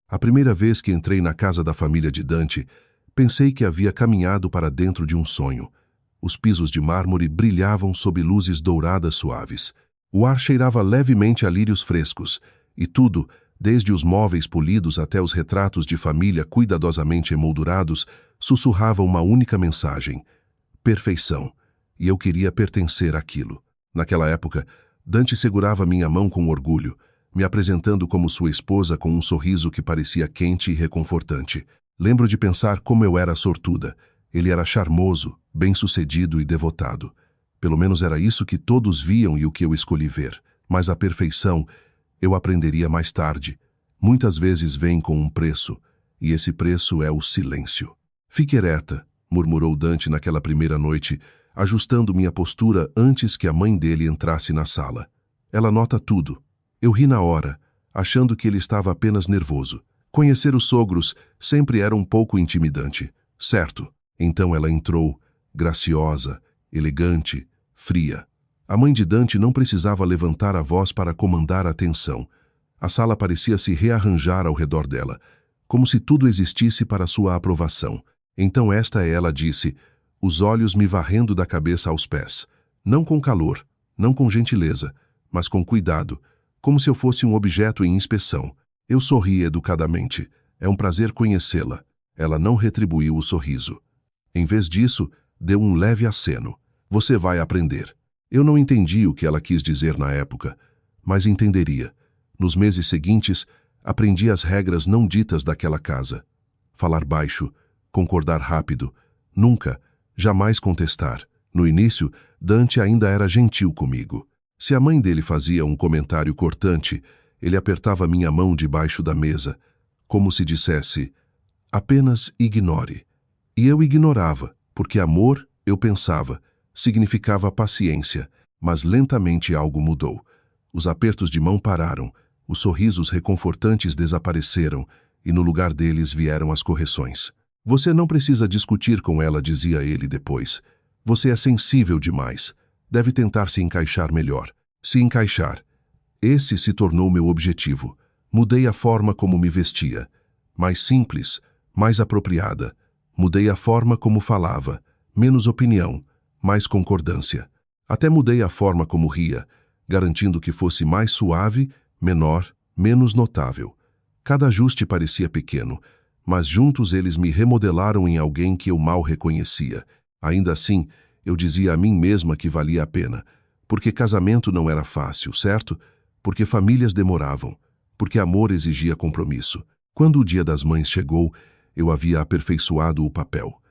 A primeira vez que entrei na casa da família de Dante, pensei que havia caminhado para dentro de um sonho. Os pisos de mármore brilhavam sob luzes douradas suaves. O ar cheirava levemente a lírios frescos, e tudo, desde os móveis polidos até os retratos de família cuidadosamente emoldurados, sussurrava uma única mensagem: perfeição. E eu queria pertencer àquilo. Naquela época, Dante segurava minha mão com orgulho, me apresentando como sua esposa com um sorriso que parecia quente e reconfortante. Lembro de pensar como eu era sortuda. Ele era charmoso, bem-sucedido e devotado. Pelo menos era isso que todos viam e o que eu escolhi ver. Mas a perfeição eu aprenderia mais tarde. Muitas vezes vem com um preço, e esse preço é o silêncio. Fique ereta, murmurou Dante naquela primeira noite, ajustando minha postura antes que a mãe dele entrasse na sala. Ela nota tudo. Eu ri na hora, achando que ele estava apenas nervoso. Conhecer os sogros sempre era um pouco intimidante. Certo. Então ela entrou, graciosa, elegante, fria. A mãe de Dante não precisava levantar a voz para comandar a atenção. A sala parecia se rearranjar ao redor dela, como se tudo existisse para sua aprovação. Então ela disse, os olhos me varrendo da cabeça aos pés. Não com calor, não com gentileza, mas com cuidado, como se eu fosse um objeto em inspeção. Eu sorri educadamente. É um prazer conhecê-la. Ela não retribuiu o sorriso. Em vez disso, deu um leve aceno. Você vai aprender. Eu não entendi o que ela quis dizer na época, mas entenderia. Nos meses seguintes, aprendi as regras não ditas daquela casa. Falar baixo, concordar rápido, nunca, jamais contestar. No início, Dante ainda era gentil comigo. Se a mãe dele fazia um comentário cortante, ele apertava minha mão debaixo da mesa, como se dissesse, apenas ignore. E eu ignorava, porque amor, eu pensava, significava paciência, mas lentamente algo mudou. Os apertos de mão pararam, os sorrisos reconfortantes desapareceram, e no lugar deles vieram as correções. Você não precisa discutir com ela, dizia ele depois. Você é sensível demais. Deve tentar se encaixar melhor. Se encaixar. Esse se tornou meu objetivo. Mudei a forma como me vestia. Mais simples, mais apropriada. Mudei a forma como falava. Menos opinião, mais concordância. Até mudei a forma como ria, garantindo que fosse mais suave, menor, menos notável. Cada ajuste parecia pequeno, mas juntos eles me remodelaram em alguém que eu mal reconhecia. Ainda assim, eu dizia a mim mesma que valia a pena, porque casamento não era fácil, certo? Porque famílias demoravam, porque amor exigia compromisso. Quando o Dia das Mães chegou, eu havia aperfeiçoado o papel.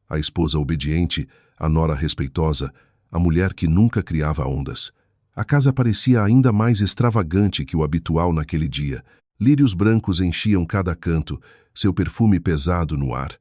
A esposa obediente, a nora respeitosa, a mulher que nunca criava ondas. A casa parecia ainda mais extravagante que o habitual naquele dia. Lírios brancos enchiam cada canto, seu perfume pesado no ar.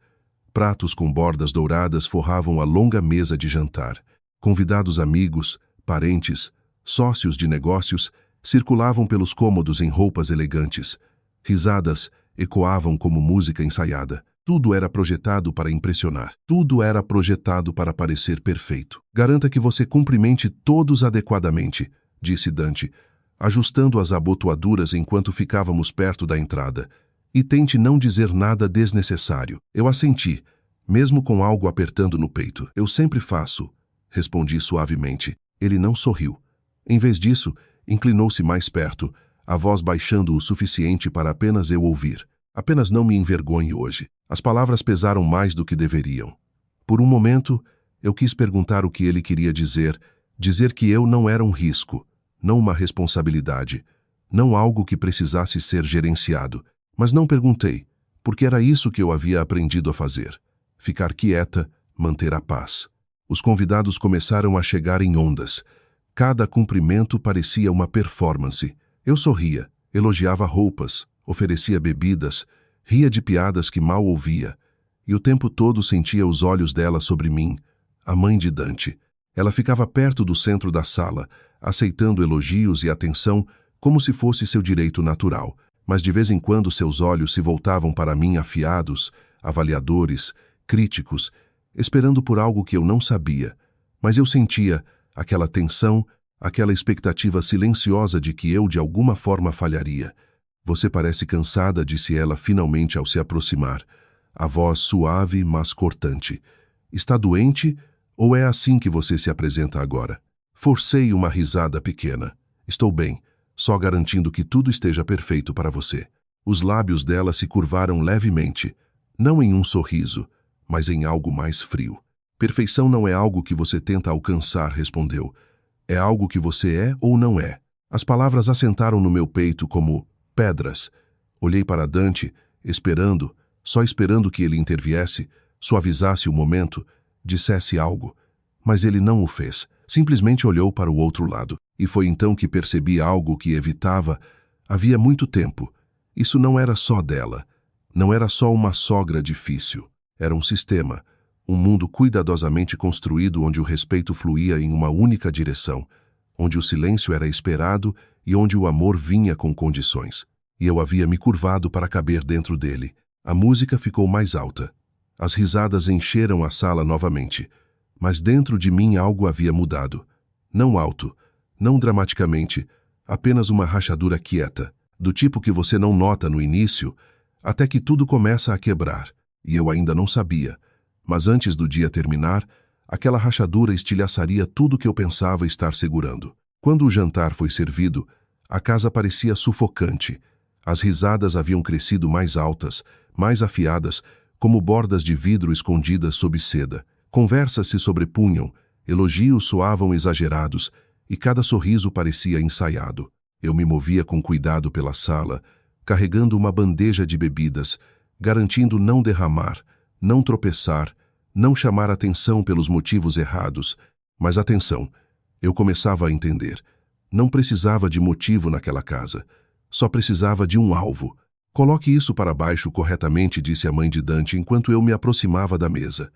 Pratos com bordas douradas forravam a longa mesa de jantar. Convidados amigos, parentes, sócios de negócios, circulavam pelos cômodos em roupas elegantes. Risadas ecoavam como música ensaiada. Tudo era projetado para impressionar. Tudo era projetado para parecer perfeito. Garanta que você cumprimente todos adequadamente, disse Dante, ajustando as abotoaduras enquanto ficávamos perto da entrada. E tente não dizer nada desnecessário. Eu assenti, mesmo com algo apertando no peito. Eu sempre faço, respondi suavemente. Ele não sorriu. Em vez disso, inclinou-se mais perto, a voz baixando o suficiente para apenas eu ouvir. Apenas não me envergonhe hoje. As palavras pesaram mais do que deveriam. Por um momento, eu quis perguntar o que ele queria dizer que eu não era um risco, não uma responsabilidade, não algo que precisasse ser gerenciado. Mas não perguntei, porque era isso que eu havia aprendido a fazer. Ficar quieta, manter a paz. Os convidados começaram a chegar em ondas. Cada cumprimento parecia uma performance. Eu sorria, elogiava roupas, oferecia bebidas, ria de piadas que mal ouvia. E o tempo todo sentia os olhos dela sobre mim, a mãe de Dante. Ela ficava perto do centro da sala, aceitando elogios e atenção como se fosse seu direito natural. Mas de vez em quando seus olhos se voltavam para mim afiados, avaliadores, críticos, esperando por algo que eu não sabia. Mas eu sentia aquela tensão, aquela expectativa silenciosa de que eu de alguma forma falharia. Você parece cansada, disse ela finalmente ao se aproximar. A voz suave, mas cortante. Está doente ou é assim que você se apresenta agora? Forcei uma risada pequena. Estou bem, só garantindo que tudo esteja perfeito para você. Os lábios dela se curvaram levemente, não em um sorriso, mas em algo mais frio. Perfeição não é algo que você tenta alcançar, respondeu. É algo que você é ou não é. As palavras assentaram no meu peito como pedras. Olhei para Dante, esperando, só esperando que ele interviesse, suavizasse o momento, dissesse algo. Mas ele não o fez. Simplesmente olhou para o outro lado. E foi então que percebi algo que evitava havia muito tempo. Isso não era só dela. Não era só uma sogra difícil. Era um sistema. Um mundo cuidadosamente construído onde o respeito fluía em uma única direção, onde o silêncio era esperado e onde o amor vinha com condições. E eu havia me curvado para caber dentro dele. A música ficou mais alta. As risadas encheram a sala novamente. Mas dentro de mim algo havia mudado. Não alto, não dramaticamente, apenas uma rachadura quieta, do tipo que você não nota no início, até que tudo começa a quebrar. E eu ainda não sabia. Mas antes do dia terminar, aquela rachadura estilhaçaria tudo que eu pensava estar segurando. Quando o jantar foi servido, a casa parecia sufocante. As risadas haviam crescido mais altas, mais afiadas, como bordas de vidro escondidas sob seda. Conversas se sobrepunham, elogios soavam exagerados, e cada sorriso parecia ensaiado. Eu me movia com cuidado pela sala, carregando uma bandeja de bebidas, garantindo não derramar, não tropeçar, não chamar atenção pelos motivos errados. Mas atenção, eu começava a entender. Não precisava de motivo naquela casa. Só precisava de um alvo. Coloque isso para baixo corretamente, disse a mãe de Dante enquanto eu me aproximava da mesa.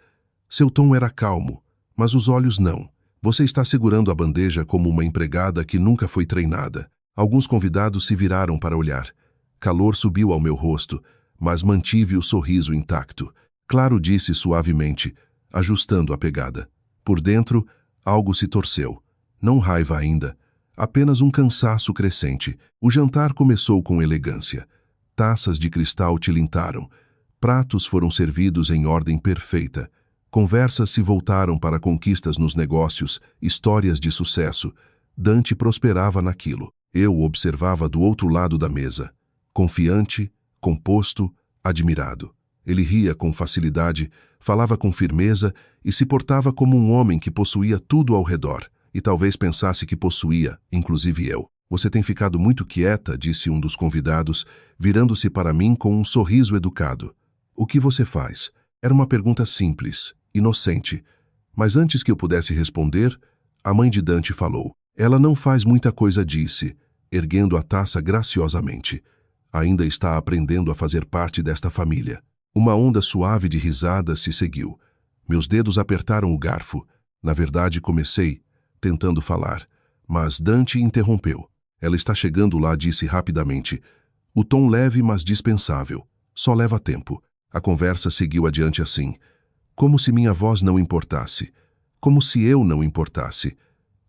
Seu tom era calmo, mas os olhos não. Você está segurando a bandeja como uma empregada que nunca foi treinada. Alguns convidados se viraram para olhar. Calor subiu ao meu rosto, mas mantive o sorriso intacto. Claro, disse suavemente, ajustando a pegada. Por dentro, algo se torceu. Não raiva ainda, apenas um cansaço crescente. O jantar começou com elegância. Taças de cristal tilintaram. Pratos foram servidos em ordem perfeita. Conversas se voltaram para conquistas nos negócios, histórias de sucesso. Dante prosperava naquilo. Eu observava do outro lado da mesa. Confiante, composto, admirado. Ele ria com facilidade, falava com firmeza e se portava como um homem que possuía tudo ao redor, e talvez pensasse que possuía, inclusive eu. Você tem ficado muito quieta, disse um dos convidados, virando-se para mim com um sorriso educado. O que você faz? Era uma pergunta simples, inocente. Mas antes que eu pudesse responder, a mãe de Dante falou. Ela não faz muita coisa, disse, erguendo a taça graciosamente. Ainda está aprendendo a fazer parte desta família. Uma onda suave de risadas se seguiu. Meus dedos apertaram o garfo. Na verdade, comecei, tentando falar. Mas Dante interrompeu. Ela está chegando lá, disse rapidamente. O tom leve, mas dispensável. Só leva tempo. A conversa seguiu adiante assim. Como se minha voz não importasse. Como se eu não importasse.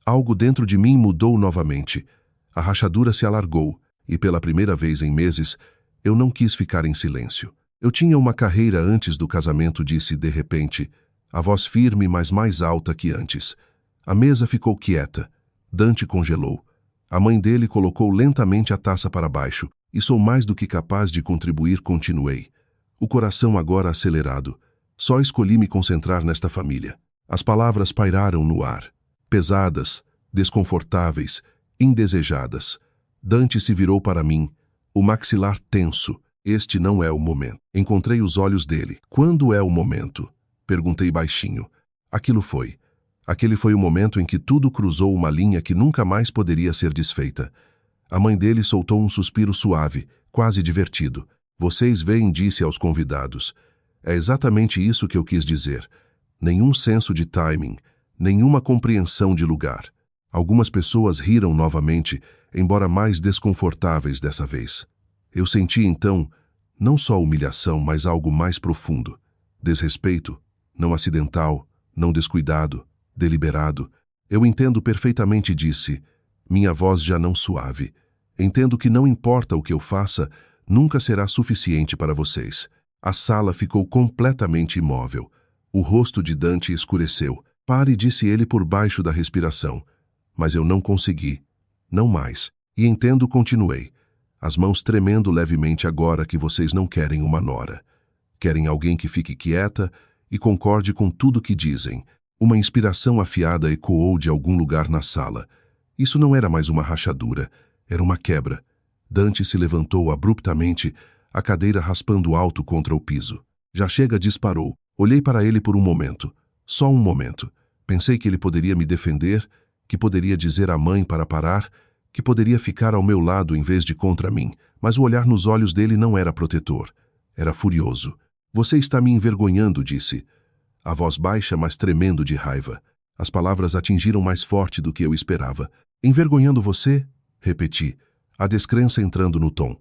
Algo dentro de mim mudou novamente. A rachadura se alargou, e pela primeira vez em meses, eu não quis ficar em silêncio. Eu tinha uma carreira antes do casamento, disse de repente, a voz firme, mas mais alta que antes. A mesa ficou quieta. Dante congelou. A mãe dele colocou lentamente a taça para baixo, e sou mais do que capaz de contribuir, continuei. O coração agora acelerado. Só escolhi me concentrar nesta família. As palavras pairaram no ar. Pesadas, desconfortáveis, indesejadas. Dante se virou para mim, o maxilar tenso. Este não é o momento. Encontrei os olhos dele. Quando é o momento? Perguntei baixinho. Aquilo foi. Aquele foi o momento em que tudo cruzou uma linha que nunca mais poderia ser desfeita. A mãe dele soltou um suspiro suave, quase divertido. Vocês veem, disse aos convidados. É exatamente isso que eu quis dizer. Nenhum senso de timing, nenhuma compreensão de lugar. Algumas pessoas riram novamente, embora mais desconfortáveis dessa vez. Eu senti então, não só humilhação, mas algo mais profundo. Desrespeito, não acidental, não descuidado, deliberado. Eu entendo perfeitamente, disse, minha voz já não suave. Entendo que não importa o que eu faça, nunca será suficiente para vocês. A sala ficou completamente imóvel. O rosto de Dante escureceu. Pare, disse ele por baixo da respiração. Mas eu não consegui. Não mais. E entendo, continuei. As mãos tremendo levemente agora que vocês não querem uma nora. Querem alguém que fique quieta e concorde com tudo que dizem. Uma inspiração afiada ecoou de algum lugar na sala. Isso não era mais uma rachadura, era uma quebra. Dante se levantou abruptamente, a cadeira raspando alto contra o piso. Já chega, disparou. Olhei para ele por um momento. Só um momento. Pensei que ele poderia me defender, que poderia dizer à mãe para parar, que poderia ficar ao meu lado em vez de contra mim, mas o olhar nos olhos dele não era protetor. Era furioso. Você está me envergonhando, disse. A voz baixa, mas tremendo de raiva. As palavras atingiram mais forte do que eu esperava. Envergonhando você? Repeti, a descrença entrando no tom.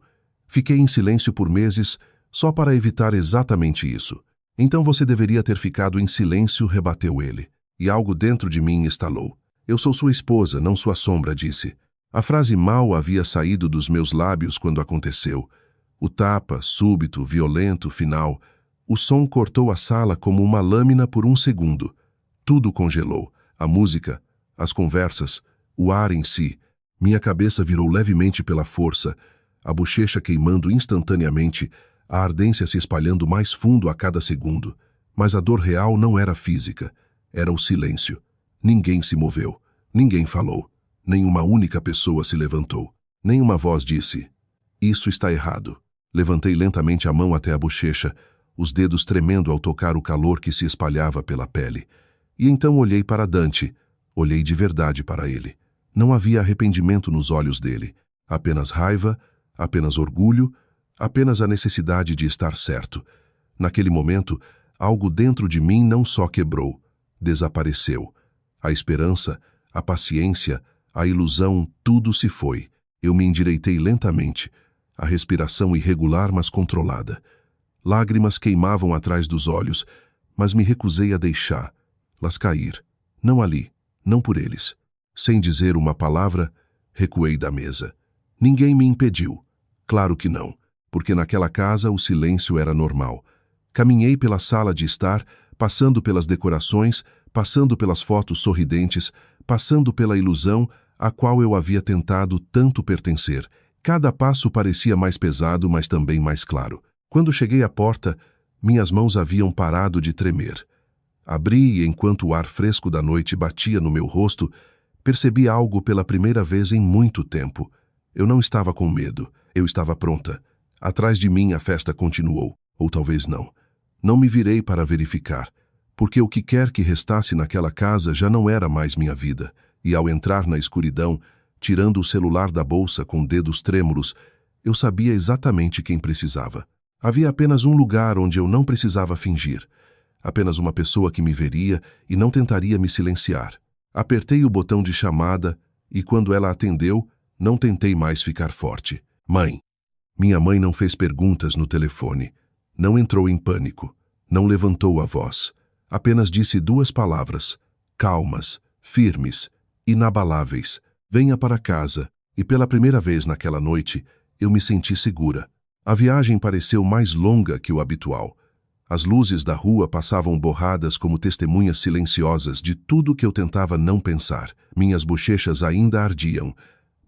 Fiquei em silêncio por meses, só para evitar exatamente isso. Então você deveria ter ficado em silêncio, rebateu ele. E algo dentro de mim estalou. Eu sou sua esposa, não sua sombra, disse. A frase mal havia saído dos meus lábios quando aconteceu. O tapa, súbito, violento, final. O som cortou a sala como uma lâmina por um segundo. Tudo congelou. A música, as conversas, o ar em si. Minha cabeça virou levemente pela força, a bochecha queimando instantaneamente, a ardência se espalhando mais fundo a cada segundo. Mas a dor real não era física, era o silêncio. Ninguém se moveu, ninguém falou, nem uma única pessoa se levantou. Nem uma voz disse, isso está errado. Levantei lentamente a mão até a bochecha, os dedos tremendo ao tocar o calor que se espalhava pela pele. E então olhei para Dante, olhei de verdade para ele. Não havia arrependimento nos olhos dele, apenas raiva, apenas orgulho, apenas a necessidade de estar certo. Naquele momento, algo dentro de mim não só quebrou, desapareceu. A esperança, a paciência, a ilusão, tudo se foi. Eu me endireitei lentamente, a respiração irregular mas controlada. Lágrimas queimavam atrás dos olhos, mas me recusei a deixá-las cair. Não ali, não por eles. Sem dizer uma palavra, recuei da mesa. Ninguém me impediu. Claro que não, porque naquela casa o silêncio era normal. Caminhei pela sala de estar, passando pelas decorações, passando pelas fotos sorridentes, passando pela ilusão a qual eu havia tentado tanto pertencer. Cada passo parecia mais pesado, mas também mais claro. Quando cheguei à porta, minhas mãos haviam parado de tremer. Abri e, enquanto o ar fresco da noite batia no meu rosto, percebi algo pela primeira vez em muito tempo. Eu não estava com medo, eu estava pronta. Atrás de mim a festa continuou, ou talvez não. Não me virei para verificar, porque o que quer que restasse naquela casa já não era mais minha vida, e ao entrar na escuridão, tirando o celular da bolsa com dedos trêmulos, eu sabia exatamente quem precisava. Havia apenas um lugar onde eu não precisava fingir. Apenas uma pessoa que me veria e não tentaria me silenciar. Apertei o botão de chamada e, quando ela atendeu, não tentei mais ficar forte. Mãe. Minha mãe não fez perguntas no telefone. Não entrou em pânico. Não levantou a voz. Apenas disse duas palavras, calmas, firmes, inabaláveis. Venha para casa. E pela primeira vez naquela noite, eu me senti segura. A viagem pareceu mais longa que o habitual. As luzes da rua passavam borradas como testemunhas silenciosas de tudo que eu tentava não pensar. Minhas bochechas ainda ardiam,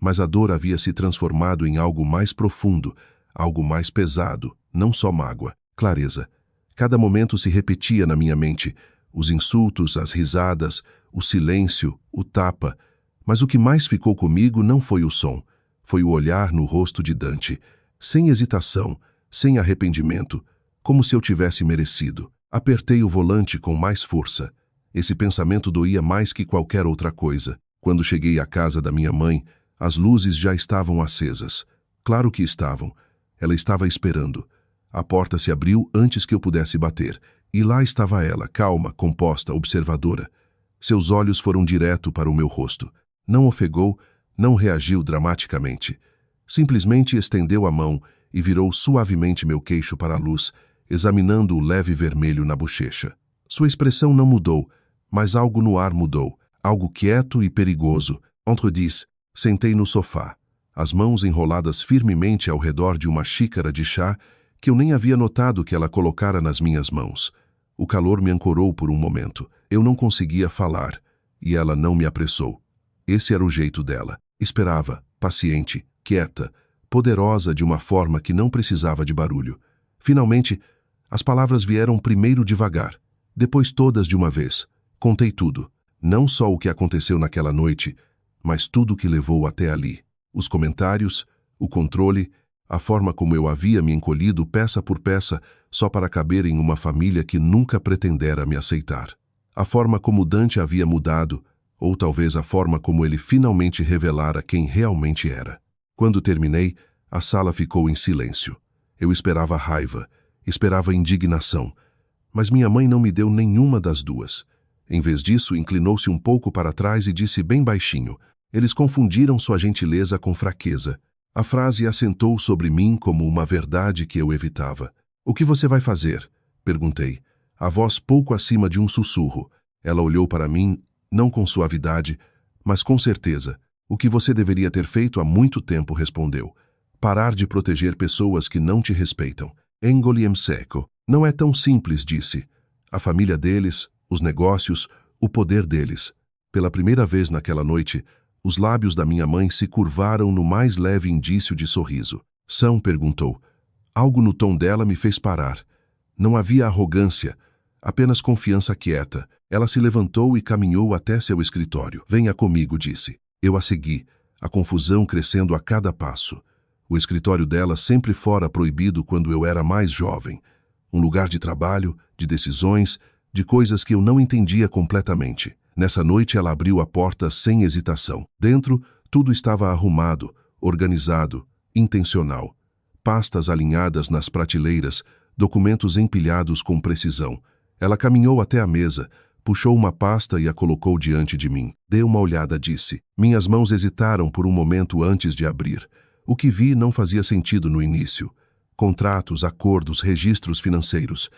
mas a dor havia se transformado em algo mais profundo, algo mais pesado, não só mágoa, clareza. Cada momento se repetia na minha mente, os insultos, as risadas, o silêncio, o tapa. Mas o que mais ficou comigo não foi o som, foi o olhar no rosto de Dante. Sem hesitação, sem arrependimento, como se eu tivesse merecido. Apertei o volante com mais força. Esse pensamento doía mais que qualquer outra coisa. Quando cheguei à casa da minha mãe, as luzes já estavam acesas. Claro que estavam. Ela estava esperando. A porta se abriu antes que eu pudesse bater. E lá estava ela, calma, composta, observadora. Seus olhos foram direto para o meu rosto. Não ofegou, não reagiu dramaticamente. Simplesmente estendeu a mão e virou suavemente meu queixo para a luz, examinando o leve vermelho na bochecha. Sua expressão não mudou, mas algo no ar mudou, algo quieto e perigoso. Entre disse, sentei no sofá. as mãos enroladas firmemente ao redor de uma xícara de chá que eu nem havia notado que ela colocara nas minhas mãos. O calor me ancorou por um momento. Eu não conseguia falar, e ela não me apressou. Esse era o jeito dela. Esperava, paciente, quieta, poderosa de uma forma que não precisava de barulho. Finalmente, as palavras vieram primeiro devagar, depois todas de uma vez. Contei tudo. Não só o que aconteceu naquela noite, mas tudo o que levou até ali. Os comentários, o controle, a forma como eu havia me encolhido peça por peça só para caber em uma família que nunca pretendera me aceitar. A forma como Dante havia mudado, ou talvez a forma como ele finalmente revelara quem realmente era. Quando terminei, a sala ficou em silêncio. Eu esperava raiva, esperava indignação, mas minha mãe não me deu nenhuma das duas. Em vez disso, inclinou-se um pouco para trás e disse bem baixinho: eles confundiram sua gentileza com fraqueza. A frase assentou sobre mim como uma verdade que eu evitava. O que você vai fazer? Perguntei, a voz pouco acima de um sussurro. Ela olhou para mim, não com suavidade, mas com certeza. O que você deveria ter feito há muito tempo, respondeu. Parar de proteger pessoas que não te respeitam. Engoliem seco. Não é tão simples, disse. A família deles, os negócios, o poder deles. Pela primeira vez naquela noite, os lábios da minha mãe se curvaram no mais leve indício de sorriso. São? Perguntou. Algo no tom dela me fez parar. Não havia arrogância, apenas confiança quieta. Ela se levantou e caminhou até seu escritório. Venha comigo, disse. Eu a segui, a confusão crescendo a cada passo. O escritório dela sempre fora proibido quando eu era mais jovem. Um lugar de trabalho, de decisões, de coisas que eu não entendia completamente. Nessa noite ela abriu a porta sem hesitação. Dentro, tudo estava arrumado, organizado, intencional. Pastas alinhadas nas prateleiras, documentos empilhados com precisão. Ela caminhou até a mesa, puxou uma pasta e a colocou diante de mim. Dê uma olhada, disse. Minhas mãos hesitaram por um momento antes de abrir. O que vi não fazia sentido no início. Contratos, acordos, registros financeiros.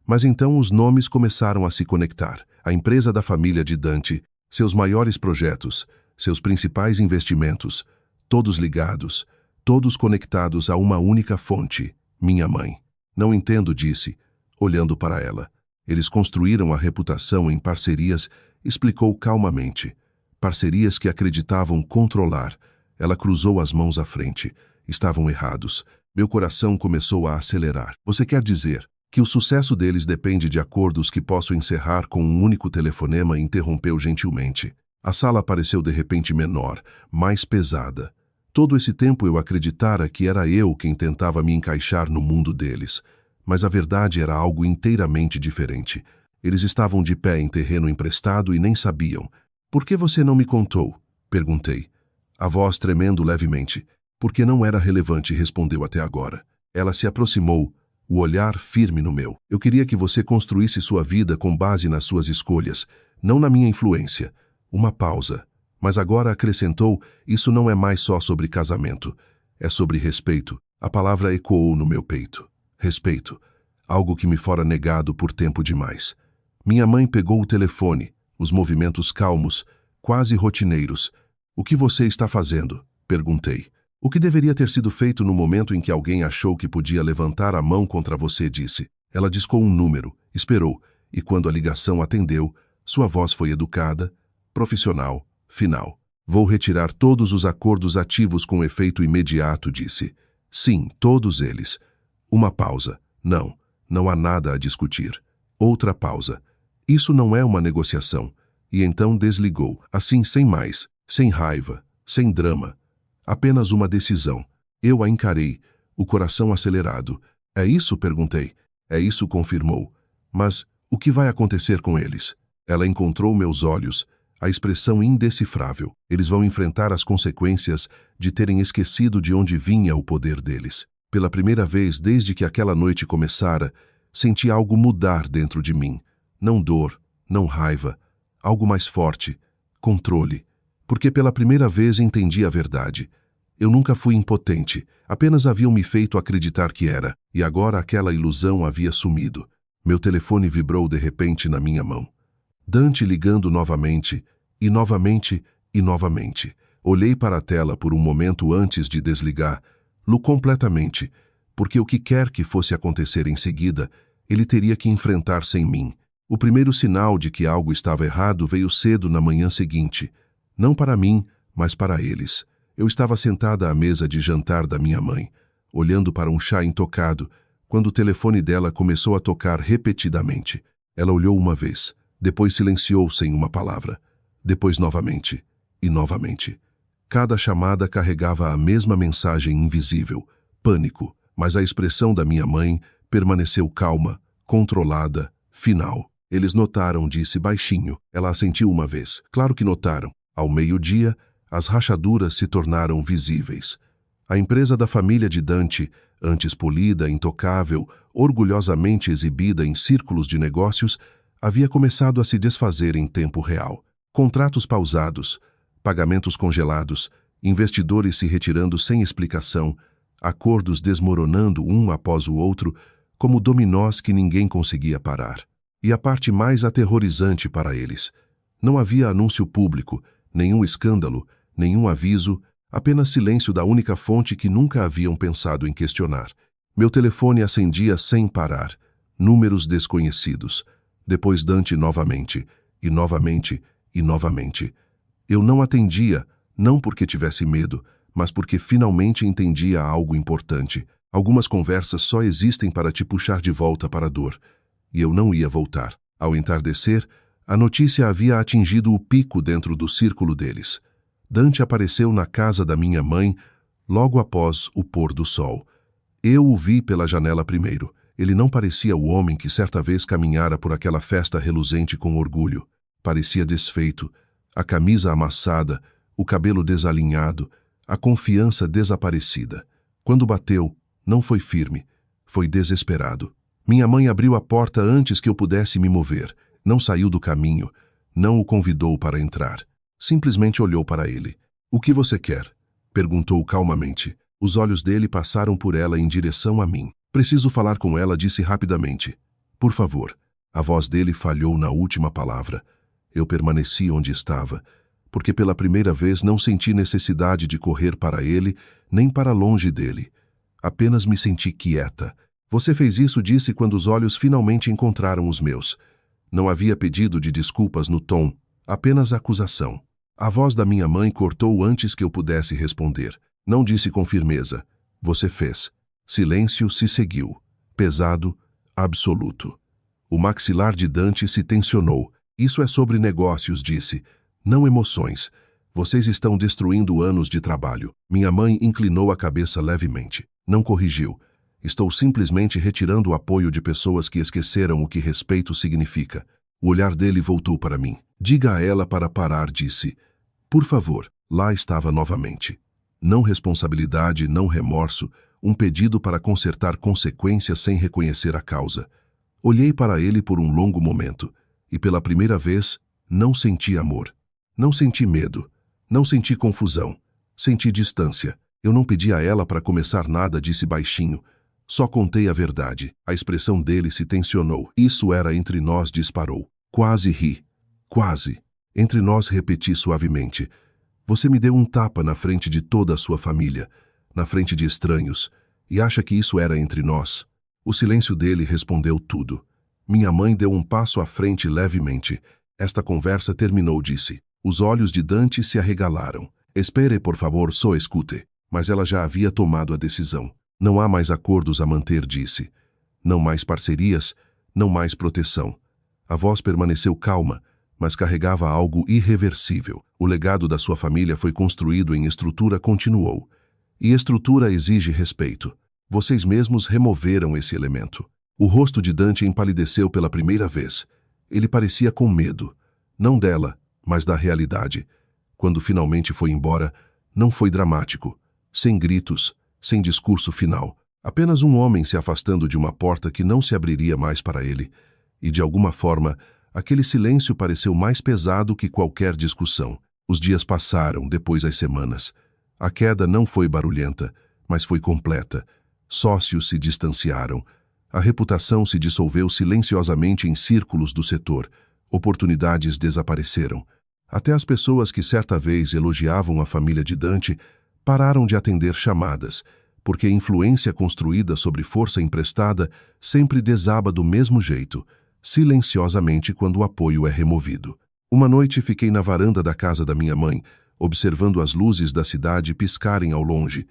Mas então os nomes começaram a se conectar. A empresa da família de Dante, seus maiores projetos, seus principais investimentos, todos ligados, todos conectados a uma única fonte, minha mãe. Não entendo, disse, olhando para ela. Eles construíram a reputação em parcerias, explicou calmamente. Parcerias que acreditavam controlar. Ela cruzou as mãos à frente. Estavam errados. Meu coração começou a acelerar. Você quer dizer que o sucesso deles depende de acordos que posso encerrar com um único telefonema? Interrompeu gentilmente. A sala pareceu de repente menor, mais pesada. Todo esse tempo eu acreditara que era eu quem tentava me encaixar no mundo deles. Mas a verdade era algo inteiramente diferente. Eles estavam de pé em terreno emprestado e nem sabiam. Por que você não me contou? Perguntei. A voz tremendo levemente. Porque não era relevante, respondeu até agora. Ela se aproximou, o olhar firme no meu. Eu queria que você construísse sua vida com base nas suas escolhas, não na minha influência. Uma pausa. Mas agora acrescentou, isso não é mais só sobre casamento. É sobre respeito. A palavra ecoou no meu peito. Respeito. Algo que me fora negado por tempo demais. Minha mãe pegou o telefone, os movimentos calmos, quase rotineiros. O que você está fazendo? Perguntei. O que deveria ter sido feito no momento em que alguém achou que podia levantar a mão contra você, disse. Ela discou um número, esperou, e quando a ligação atendeu, sua voz foi educada, profissional, final. Vou retirar todos os acordos ativos com efeito imediato, disse. Sim, todos eles. Uma pausa. Não, não há nada a discutir. Outra pausa. Isso não é uma negociação. E então desligou, assim sem mais, sem raiva, sem drama. Apenas uma decisão. Eu a encarei, o coração acelerado. É isso? Perguntei. É isso, confirmou. Mas o que vai acontecer com eles? Ela encontrou meus olhos, a expressão indecifrável. Eles vão enfrentar as consequências de terem esquecido de onde vinha o poder deles. Pela primeira vez desde que aquela noite começara, senti algo mudar dentro de mim. Não dor, não raiva. Algo mais forte. Controle. Porque pela primeira vez entendi a verdade. Eu nunca fui impotente, apenas haviam me feito acreditar que era, e agora aquela ilusão havia sumido. Meu telefone vibrou de repente na minha mão. Dante ligando novamente, e novamente, e novamente. Olhei para a tela por um momento antes de desligá-lo completamente, porque o que quer que fosse acontecer em seguida, ele teria que enfrentar sem mim. O primeiro sinal de que algo estava errado veio cedo na manhã seguinte. Não para mim, mas para eles. Eu estava sentada à mesa de jantar da minha mãe, olhando para um chá intocado, quando o telefone dela começou a tocar repetidamente. Ela olhou uma vez, depois silenciou sem uma palavra. Depois novamente, e novamente. Cada chamada carregava a mesma mensagem invisível, pânico, mas a expressão da minha mãe permaneceu calma, controlada, final. Eles notaram, disse baixinho. Ela assentiu uma vez. Claro que notaram. Ao meio-dia, as rachaduras se tornaram visíveis. A empresa da família de Dante, antes polida, intocável, orgulhosamente exibida em círculos de negócios, havia começado a se desfazer em tempo real. Contratos pausados, pagamentos congelados, investidores se retirando sem explicação, acordos desmoronando um após o outro, como dominós que ninguém conseguia parar. E a parte mais aterrorizante para eles: não havia anúncio público, nenhum escândalo, nenhum aviso, apenas silêncio da única fonte que nunca haviam pensado em questionar. Meu telefone acendia sem parar, números desconhecidos. Depois Dante novamente, e novamente, e novamente. Eu não atendia, não porque tivesse medo, mas porque finalmente entendia algo importante. Algumas conversas só existem para te puxar de volta para a dor. E eu não ia voltar. Ao entardecer, a notícia havia atingido o pico dentro do círculo deles. Dante apareceu na casa da minha mãe logo após o pôr do sol. Eu o vi pela janela primeiro. Ele não parecia o homem que certa vez caminhara por aquela festa reluzente com orgulho. Parecia desfeito, a camisa amassada, o cabelo desalinhado, a confiança desaparecida. Quando bateu, não foi firme, foi desesperado. Minha mãe abriu a porta antes que eu pudesse me mover. Não saiu do caminho, não o convidou para entrar. Simplesmente olhou para ele. "O que você quer?" perguntou calmamente. Os olhos dele passaram por ela em direção a mim. "Preciso falar com ela", disse rapidamente. "Por favor." A voz dele falhou na última palavra. Eu permaneci onde estava, porque pela primeira vez não senti necessidade de correr para ele, nem para longe dele. Apenas me senti quieta. "Você fez isso", disse quando os olhos finalmente encontraram os meus. Não havia pedido de desculpas no tom, apenas acusação. A voz da minha mãe cortou antes que eu pudesse responder. Não disse com firmeza: "Você fez." Silêncio se seguiu, pesado, absoluto. O maxilar de Dante se tensionou. "Isso é sobre negócios", disse, "não emoções. Vocês estão destruindo anos de trabalho." Minha mãe inclinou a cabeça levemente. Não corrigiu. "Estou simplesmente retirando o apoio de pessoas que esqueceram o que respeito significa." O olhar dele voltou para mim. "Diga a ela para parar", disse. "Por favor." Lá estava novamente. Não responsabilidade, não remorso, um pedido para consertar consequências sem reconhecer a causa. Olhei para ele por um longo momento, e pela primeira vez, não senti amor. Não senti medo. Não senti confusão. Senti distância. "Eu não pedi a ela para começar nada", disse baixinho. "Só contei a verdade." A expressão dele se tensionou. "Isso era entre nós", disparou. Quase ri. "Quase." Entre nós, repeti suavemente. "Você me deu um tapa na frente de toda a sua família, na frente de estranhos, e acha que isso era entre nós?" O silêncio dele respondeu tudo. Minha mãe deu um passo à frente levemente. "Esta conversa terminou", disse. Os olhos de Dante se arregalaram. "Espere, por favor, só escute." Mas ela já havia tomado a decisão. "Não há mais acordos a manter", disse. "Não mais parcerias, não mais proteção." A voz permaneceu calma, mas carregava algo irreversível. "O legado da sua família foi construído em estrutura", continuou. "E estrutura exige respeito. Vocês mesmos removeram esse elemento." O rosto de Dante empalideceu pela primeira vez. Ele parecia com medo. Não dela, mas da realidade. Quando finalmente foi embora, não foi dramático. Sem gritos, sem discurso final. Apenas um homem se afastando de uma porta que não se abriria mais para ele. E de alguma forma, aquele silêncio pareceu mais pesado que qualquer discussão. Os dias passaram, depois as semanas. A queda não foi barulhenta, mas foi completa. Sócios se distanciaram. A reputação se dissolveu silenciosamente em círculos do setor. Oportunidades desapareceram. Até as pessoas que certa vez elogiavam a família de Dante pararam de atender chamadas, porque a influência construída sobre força emprestada sempre desaba do mesmo jeito, silenciosamente quando o apoio é removido. Uma noite fiquei na varanda da casa da minha mãe, observando as luzes da cidade piscarem ao longe.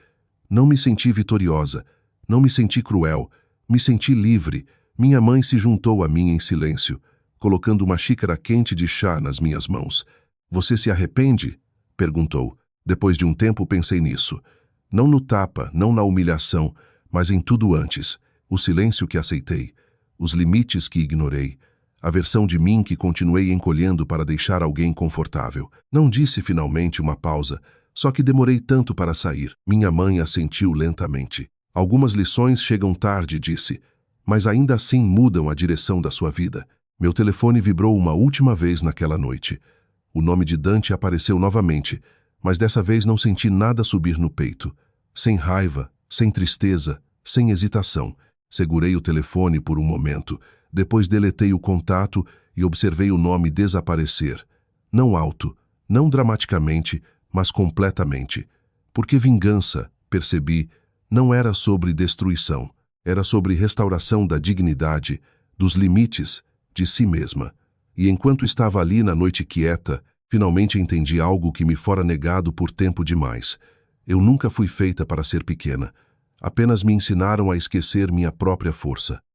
Não me senti vitoriosa, não me senti cruel, me senti livre. Minha mãe se juntou a mim em silêncio, colocando uma xícara quente de chá nas minhas mãos. "Você se arrepende?" perguntou. Depois de um tempo pensei nisso. Não no tapa, não na humilhação, mas em tudo antes. O silêncio que aceitei, os limites que ignorei, a versão de mim que continuei encolhendo para deixar alguém confortável. Não disse finalmente uma pausa, só que demorei tanto para sair. Minha mãe assentiu lentamente. "Algumas lições chegam tarde", disse, "mas ainda assim mudam a direção da sua vida." Meu telefone vibrou uma última vez naquela noite. O nome de Dante apareceu novamente, mas dessa vez não senti nada subir no peito. Sem raiva, sem tristeza, sem hesitação. Segurei o telefone por um momento, depois deletei o contato e observei o nome desaparecer. Não alto, não dramaticamente, mas completamente. Porque vingança, percebi, não era sobre destruição, era sobre restauração da dignidade, dos limites, de si mesma. E enquanto estava ali na noite quieta, finalmente entendi algo que me fora negado por tempo demais. Eu nunca fui feita para ser pequena. Apenas me ensinaram a esquecer minha própria força.